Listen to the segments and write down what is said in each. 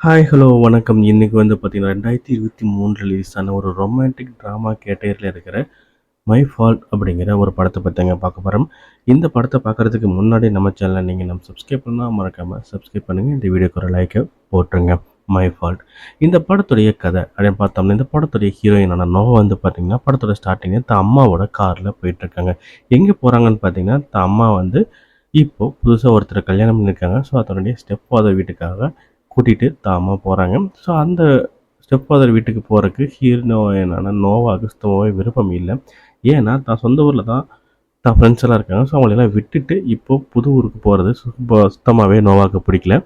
Hi, hello, வணக்கம். இன்னைக்கு வந்து பார்த்தீங்கன்னா, 2023 ரிலீஸ் ஆன ஒரு ரொமான்டிக் ட்ராமா கேட்டகரில இருக்கிற மை ஃபால்ட் அப்படிங்கிற ஒரு படத்த பத்திங்க பார்க்க போறோம். இந்த படத்த பார்க்கறதுக்கு முன்னாடி நம்ம சேனல நீங்க சப்ஸ்கிரைப் பண்ணா மறக்காம சப்ஸ்கிரைப் பண்ணுங்க. இந்த வீடியோக்கு ஒரு லைக்க போட்டுருங்க. My fault. இந்த படத்துடைய கதை அப்படின்னு பார்த்தோம்னா, இந்த படத்துடைய ஹீரோயினான நோவா வந்து பார்த்தீங்கன்னா, படத்தோட ஸ்டார்ட்டிங்ல தன் அம்மாவோட கார்ல போயிட்டுருக்காங்க. எங்கே போறாங்கன்னு பார்த்தீங்கன்னா, தன் அம்மா வந்து இப்போ புதுசா ஒருத்தர கல்யாணம் பண்ணியிருக்காங்க. ஸோ, அதனுடைய ஸ்டெப் ஃபாதர் வீட்டுக்காக கூட்டிட்டு தான் அம்மா போறாங்க. ஸோ, அந்த ஸ்டெப் ஃபாதர் வீட்டுக்கு போறக்கு ஹீரோயினான நோவாவுக்கு சுத்தமாவே விருப்பம் இல்ல. ஏன்னா, தான் சொந்த ஊர்ல தான் தான் ஃப்ரெண்ட்ஸ் எல்லாம் இருக்காங்க. ஸோ, அவங்களெல்லாம் விட்டுட்டு இப்போ புது ஊருக்கு போறது சுத்தமாவே நோவாவுக்கு பிடிக்கல.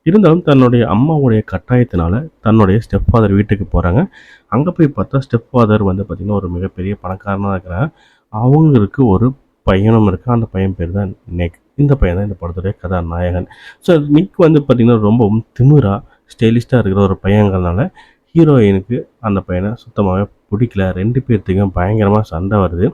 இருந்தாலும் தன்னுடைய அம்மாவுடைய கட்டாயத்தினால தன்னுடைய ஸ்டெப் ஃபாதர் வீட்டுக்கு போறாங்க. அங்க போய் பார்த்தா ஸ்டெப் ஃபாதர் வந்து பார்த்தீங்கன்னா, ஒரு மிகப்பெரிய பணக்காரனா இருக்கிறாங்க. அவங்களுக்கு ஒரு பையனும் இருக்கான். அந்த பையன் பேர் தான் நிக். இந்த பையன் தான் இந்த படத்துடைய கதாநாயகன். ஸோ நிக் வந்து பார்த்தீங்கன்னா, ரொம்பவும் திமிரா, ஸ்டைலிஷ்டா இருக்கிற ஒரு பையங்கிறதுனால, ஹீரோயினுக்கு அந்த பையன சுத்தமாவே புடிக்கல. 2 பேத்துக்கும் பயங்கரமா சண்டை வருது.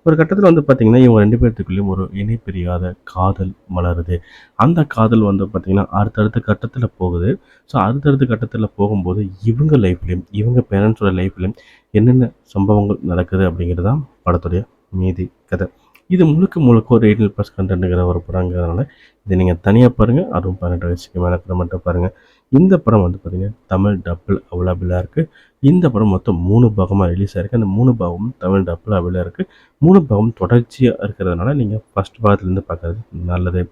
ஒரு கட்டத்தில வந்து பார்த்தீங்கன்னா, இவங்க 2 பேத்துக்குள்ளேயும் ஒரு இணை பிரியாத காதல் மலருது. அந்த காதல் வந்து பார்த்தீங்கன்னா, அடுத்தடுத்த கட்டத்தில போகுது. ஸோ, அடுத்தடுத்த கட்டத்தில போகும்போது, இவங்க லைஃப்லயும், இவங்க பேரண்ட்ஸோட லைஃப்லயும் என்னென்ன சம்பவங்கள் நடக்குது அப்படிங்கிறது தான் படத்துடைய மீதி கதை. இது முழுக்க முழுக்க ஒரு 18+ கன்டென்ட்ங்கிற ஒரு படங்கிறதுனால, இத நீங்க தனியா பாருங்க. அதுவும் 18 வயசுக்கு மேல இருக்கிற மட்டும் பாருங்க. இந்த படம் வந்து பார்த்தீங்கன்னா, தமிழ் டப்பில் அவைலபிளா இருக்கு. இந்த படம் மொத்தம் 3 பாகமா ரிலீஸ் ஆயிருக்கு. அந்த 3 பாகமும் தமிழ் டப்பில் அவைலபிளா இருக்கு. 3 பாகமும் தொடர்ச்சியா இருக்கிறதுனால, நீங்க ஃபர்ஸ்ட் பாகத்துலேருந்து பார்க்கறது நல்லது.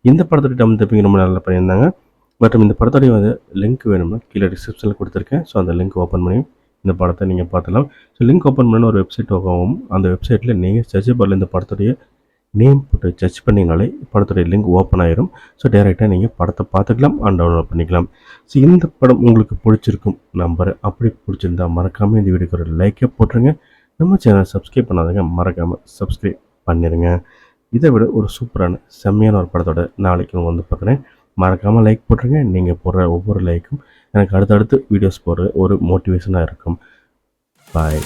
இந்த படத்தோட தமிழ் டப்பிங் ரொம்ப நல்லா பண்ணியிருந்தாங்க. மற்றும் இந்த படத்தோடைய வந்து லிங்க் வேணும்னா கீழே டிஸ்கிரிப்ஷனில் கொடுத்துருக்கேன். ஸோ, அந்த லிங்க் ஓப்பன் பண்ணி இந்த படத்த நீங்க பார்த்துக்கலாம். ஸோ, லிங்க் ஓப்பன் பண்ண ஒரு வெப்சைட் ஆகும். அந்த வெப்சைட்ல நீங்க சர்ச் பார்ல இந்த படத்துடைய நேம் போட்டு சர்ச் பண்ணீங்கனாலே படத்துடைய லிங்க் ஓப்பன் ஆயிரும். ஸோ, டைரக்ட்டா நீங்க படத்த பார்த்துக்கலாம் அண்ட் டவுன்லோட் பண்ணிக்கலாம். ஸோ, இந்த படம் உங்களுக்கு பிடிச்சிருக்கும் நம்புறேன். அப்படி பிடிச்சிருந்தா மறக்காம இந்த வீடியோக்கு ஒரு லைக்கை போட்டுருங்க. நம்ம சேனலை சப்ஸ்கிரைப் பண்ணாதவங்க மறக்காம சப்ஸ்கிரைப் பண்ணிருங்க. இதை விட ஒரு சூப்பரான செம்மையான ஒரு படத்தோட நாளைக்கு நான் வந்து பார்க்குறேன். மறக்காம லைக் போட்டுருங்க. நீங்க போடுற ஒவ்வொரு லைக்கும் எனக்கு அடுத்தடுத்து வீடியோஸ் போடுற ஒரு மோட்டிவேஷனா இருக்கும். பாய்.